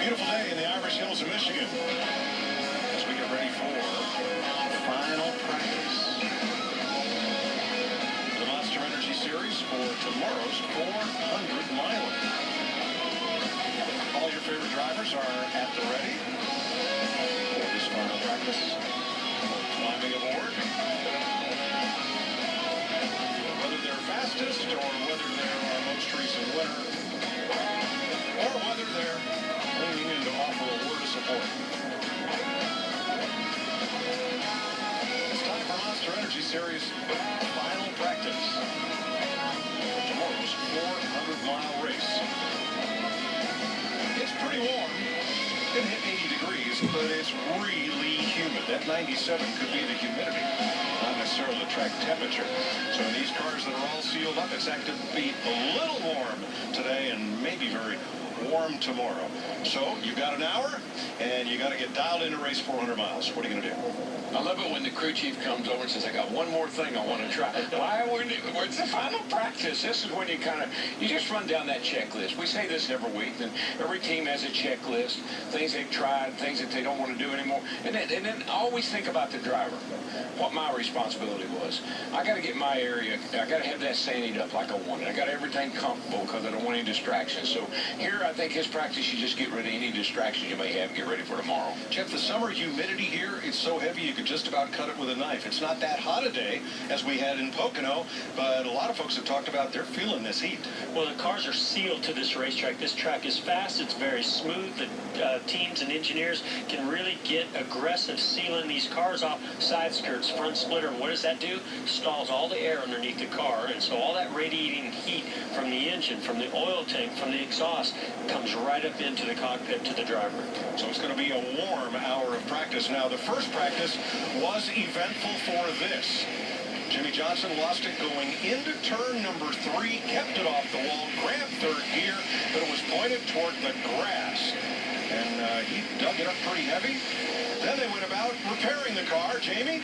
beautiful day in the Irish Hills of Michigan as we get ready for final practice. The Monster Energy Series for tomorrow's 400-miler. All your favorite drivers are at the ready for this final practice. Climbing aboard. Whether they're fastest or whether they're our most recent winner, or whether they're leaning in to offer a word of support. It's time for Monster Energy Series final practice for tomorrow's 400-mile race. It's pretty warm. It hit 80 degrees, but it's really humid. That 97 could be the humidity, not necessarily the track temperature. So in these cars that are all sealed up, it's active to be a little warm today and maybe very warm tomorrow. So you've got an hour, and you got to get dialed in to race 400 miles. What are you going to do? I love it when the crew chief comes over and says, I got one more thing I want to try. It's the final practice. This is when you just run down that checklist. We say this every week, and every team has a checklist, things they've tried, things that they don't want to do anymore. And then always think about the driver, what my responsibility was. I got to get my area, I got to have that sanded up like I want it. I got everything comfortable because I don't want any distractions. So here, I think his practice, you just get rid of any distractions you may have and get ready for tomorrow. Jeff, the summer humidity here, it's so heavy you could just about cut it with a knife. It's not that hot a day as we had in Pocono, but a lot of folks have talked about they're feeling this heat. Well, the cars are sealed to this racetrack. This track is fast. It's very smooth. The teams and engineers can really get aggressive sealing these cars off. Side skirts, front splitter. What does that do? Stalls all the air underneath the car, and so all that radiating heat from the engine, from the oil tank, from the exhaust comes right up into the cockpit to the driver. So it's going to be a warm hour of practice. Now, the first practice was eventful for this. Jimmie Johnson lost it going into turn number 3, kept it off the wall, grabbed third gear, but it was pointed toward the grass. And he dug it up pretty heavy. Then they went about repairing the car. Jamie?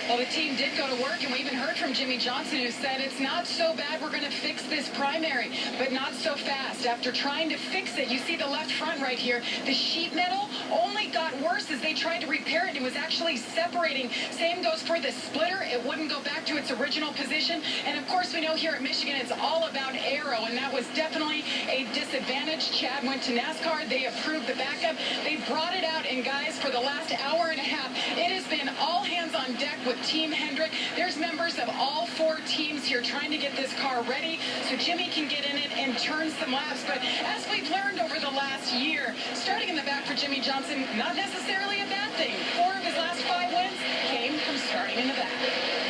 Well, the team did go to work, and we even heard from Jimmie Johnson, who said it's not so bad, we're going to fix this primary, but not so fast. After trying to fix it, you see the left front right here, the sheet metal only got worse as they tried to repair it. It was actually separating. Same goes for the splitter. It wouldn't go back to its original position. And, of course, we know here at Michigan it's all about aero, and that was definitely a disadvantage. Chad went to NASCAR. They approved the backup. They brought it out, and, guys, for the last hour and a half, it has been all hands on deck with Team Hendrick. There's members of all 4 teams here trying to get this car ready so Jimmy can get in it and turn some laps. But as we've learned over the last year, starting in the back for Jimmie Johnson, not necessarily a bad thing. 4 of his last 5 wins came from starting in the back.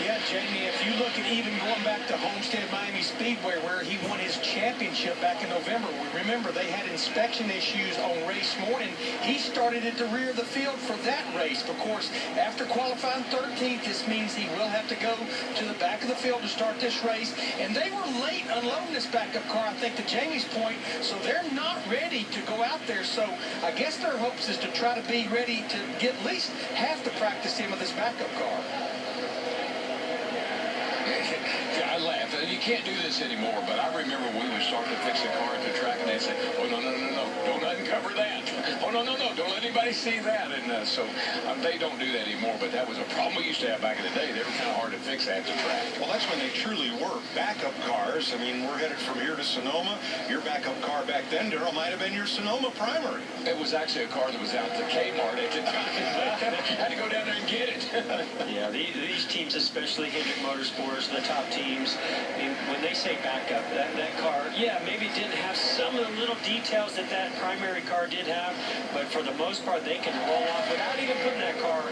Yeah, Jamie, if you look at even going back to Homestead Miami Speedway where he won his championship back in November, we remember they had inspection issues on race morning. He started at the rear of the field for that race. Of course, after qualifying 13th, this means he will have to go to the back of the field to start this race. And they were late unloading this backup car, I think, to Jamie's point, so they're not ready to go out there. So I guess their hopes is to try to be ready to get at least half the practice in with this backup car. I laugh. You can't do this anymore, but I remember when we would start to fix a car at the track, and they'd say, oh, no, don't uncover that. Oh, no, don't let anybody see that. And so they don't do that anymore, but that was a problem we used to have back in the day. They were kind of hard to fix at the track. Well, that's when they truly were backup cars. I mean, we're headed from here to Sonoma. Your backup car back then, Darrell, might have been your Sonoma primary. It was actually a car that was out at the Kmart at the time. Had to go down there and get it. Yeah, these teams, especially Hendrick Motorsports, the top teams, I mean, when they say backup, that car, yeah, maybe didn't have some of the little details that primary car did have, but for the most part, they can roll off without even putting that car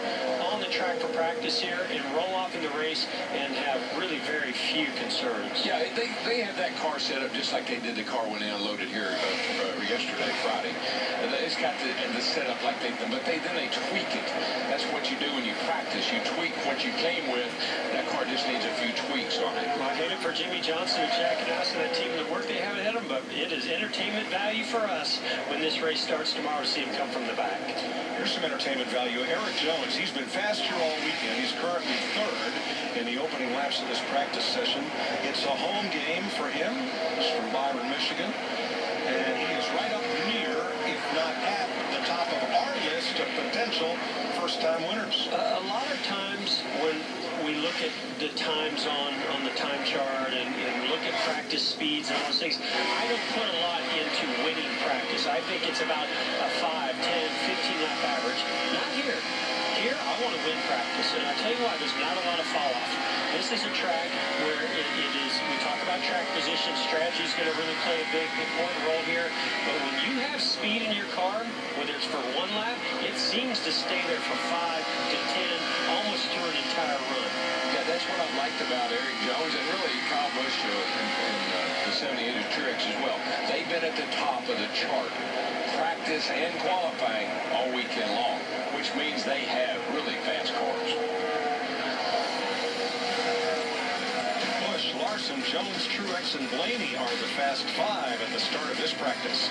on the track for practice here and roll off in the race and have really very few concerns. Yeah, they have that car set up just like they did the car when they unloaded here yesterday, Friday. It's got the setup like then they tweak it. That's what you do when you practice. You tweak what you came with. That car just needs a few tweaks on it. Well, I hate it for Jimmie Johnson and Jack and us and that team and the work they have ahead of them, but it is entertainment value for us when this race starts tomorrow to see him come from the back. Here's some entertainment value. Eric Jones, he's been fast here all weekend. He's currently 3rd in the opening laps of this practice session. It's a home game for him. He's from Byron, Michigan. And he is right up near, if not at, first-time winners. A lot of times when we look at the times on the time chart and look at practice speeds and all those things, I don't put a lot into winning practice. I think it's about a 5, 10, 15 lap average. Not here. Here, I want to win practice. And I'll tell you why, there's not a lot of fall-off. This is a track where it is, we talk about track position, strategy is going to really play a big important role here. But when you have speed in your car, whether it's for one lap, it seems to stay there for 5 to 10, almost through an entire run. Yeah, that's what I liked about Eric Jones and really Kyle Busch and the 78 Truex as well. They've been at the top of the chart, practice and qualifying all weekend long, which means they have really fast cars. Busch, Larson, Jones, Truex, and Blaney are the fast 5 at the start of this practice.